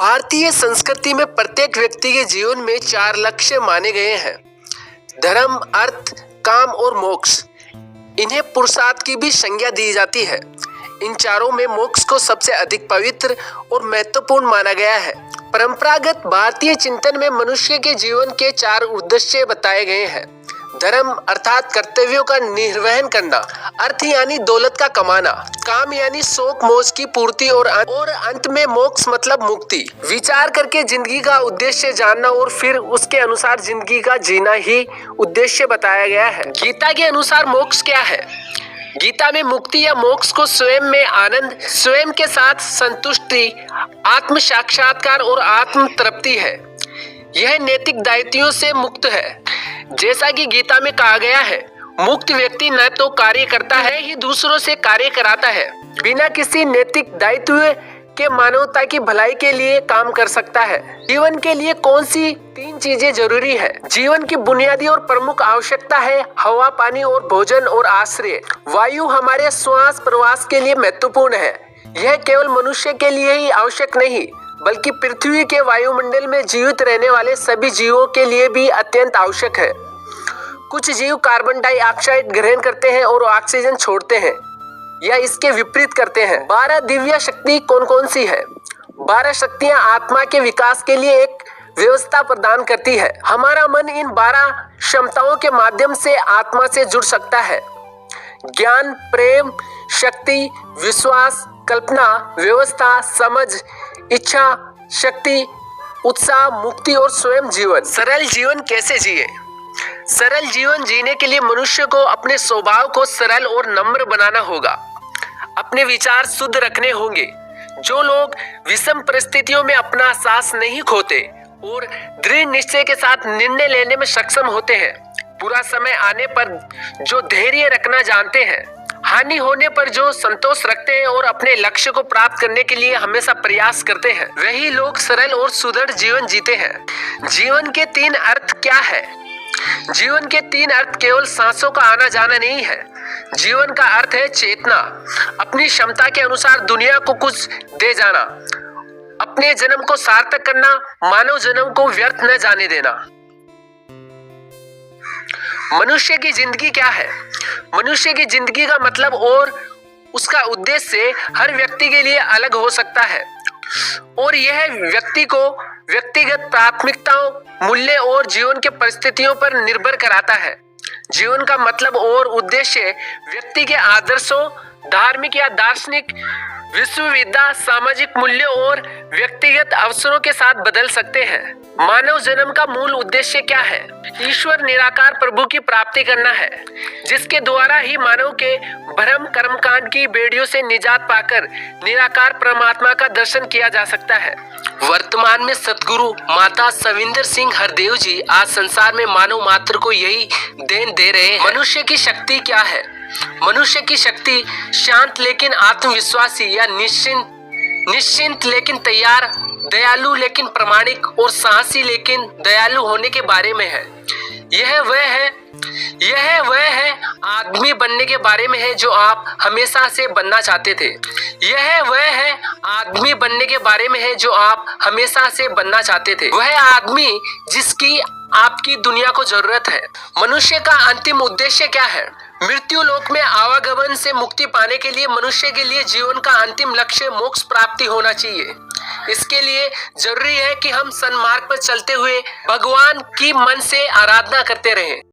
भारतीय संस्कृति में प्रत्येक व्यक्ति के जीवन में 4 लक्ष्य माने गए हैं। धर्म, अर्थ, काम और मोक्ष। इन्हें पुरुषार्थ की भी संज्ञा दी जाती है। इन चारों में मोक्ष को सबसे अधिक पवित्र और महत्वपूर्ण माना गया है। परंपरागत भारतीय चिंतन में मनुष्य के जीवन के 4 उद्देश्य बताए गए हैं। धर्म अर्थात कर्तव्यों का निर्वहन करना, अर्थ यानी दौलत का कमाना, काम यानी शौक मौज की पूर्ति और अंत में मोक्ष मतलब मुक्ति। विचार करके जिंदगी का उद्देश्य जानना और फिर उसके अनुसार जिंदगी का जीना ही उद्देश्य बताया गया है। गीता के अनुसार मोक्ष क्या है? गीता में मुक्ति या मोक्ष को स्वयं में आनंद, स्वयं के साथ संतुष्टि, आत्म साक्षात्कार और आत्म तृप्ति है। यह नैतिक दायित्वों से मुक्त है। जैसा कि गीता में कहा गया है, मुक्त व्यक्ति न तो कार्य करता है ही दूसरों से कार्य कराता है। बिना किसी नैतिक दायित्व के मानवता की भलाई के लिए काम कर सकता है। जीवन के लिए कौन सी 3 चीजें जरूरी है? जीवन की बुनियादी और प्रमुख आवश्यकता है हवा, पानी और भोजन और आश्रय। वायु हमारे श्वास प्रवास के लिए महत्वपूर्ण है। यह केवल मनुष्य के लिए ही आवश्यक नहीं, बल्कि पृथ्वी के वायुमंडल में जीवित रहने वाले सभी जीवों के लिए भी अत्यंत आवश्यक है। कुछ जीव कार्बन डाइऑक्साइड ग्रहण करते हैं और ऑक्सीजन छोड़ते हैं या इसके विपरीत करते हैं। 12 दिव्य शक्ति कौन कौन सी है? 12 शक्तियां आत्मा के विकास के लिए एक व्यवस्था प्रदान करती है। हमारा मन इन 12 क्षमताओं के माध्यम से आत्मा से जुड़ सकता है। ज्ञान, प्रेम, शक्ति, विश्वास, कल्पना, व्यवस्था, समझ, इच्छा शक्ति, उत्साह, मुक्ति और स्वयं जीवन। सरल जीवन कैसे जिए? सरल जीवन जीने के लिए मनुष्य को अपने स्वभाव को सरल और नम्र बनाना होगा। अपने विचार शुद्ध रखने होंगे। जो लोग विषम परिस्थितियों में अपना साहस नहीं खोते और दृढ़ निश्चय के साथ निर्णय लेने में सक्षम होते हैं, बुरा समय आने पर जो धैर्य रखना जानते हैं, हानि होने पर जो संतोष रखते हैं और अपने लक्ष्य को प्राप्त करने के लिए हमेशा प्रयास करते हैं, वही लोग सरल और सुदृढ़ जीवन जीते हैं। जीवन के 3 अर्थ क्या है? जीवन के 3 अर्थ केवल सांसों का आना जाना नहीं है। जीवन का अर्थ है चेतना, अपनी क्षमता के अनुसार दुनिया को कुछ दे जाना, अपने जन्म को सार्थक करना, मानव जन्म को व्यर्थ न जाने देना। मनुष्य की जिंदगी क्या है? मनुष्य की जिंदगी का मतलब और उसका उद्देश्य हर व्यक्ति के लिए अलग हो सकता है और यह व्यक्ति को व्यक्तिगत प्राथमिकताओं, मूल्य और जीवन के परिस्थितियों पर निर्भर कराता है। जीवन का मतलब और उद्देश्य व्यक्ति के आदर्शों, धार्मिक या दार्शनिक, विश्वविद्या, सामाजिक मूल्यों और व्यक्तिगत अवसरों के साथ बदल सकते हैं। मानव जन्म का मूल उद्देश्य क्या है? ईश्वर निराकार प्रभु की प्राप्ति करना है, जिसके द्वारा ही मानव के भ्रम कर्मकांड की बेड़ियों से निजात पाकर निराकार परमात्मा का दर्शन किया जा सकता है। वर्तमान में सतगुरु माता सविंदर सिंह हरदेव जी आज संसार में मानव मात्र को यही देन दे रहे हैं। मनुष्य की शक्ति क्या है? मनुष्य की शक्ति शांत लेकिन आत्मविश्वासी या निश्चिंत लेकिन तैयार, दयालु लेकिन प्रामाणिक और साहसी लेकिन दयालु होने के बारे में है। यह वह है आदमी बनने के बारे में है जो आप हमेशा से बनना चाहते थे। यह वह है आदमी बनने के बारे में है जो आप हमेशा से बनना चाहते थे। वह आदमी जिसकी आपकी दुनिया को जरूरत है। मनुष्य का अंतिम उद्देश्य क्या है? मृत्यु लोक में आवागमन से मुक्ति पाने के लिए मनुष्य के लिए जीवन का अंतिम लक्ष्य मोक्ष प्राप्ति होना चाहिए। इसके लिए जरूरी है कि हम सन्मार्ग पर चलते हुए भगवान की मन से आराधना करते रहें।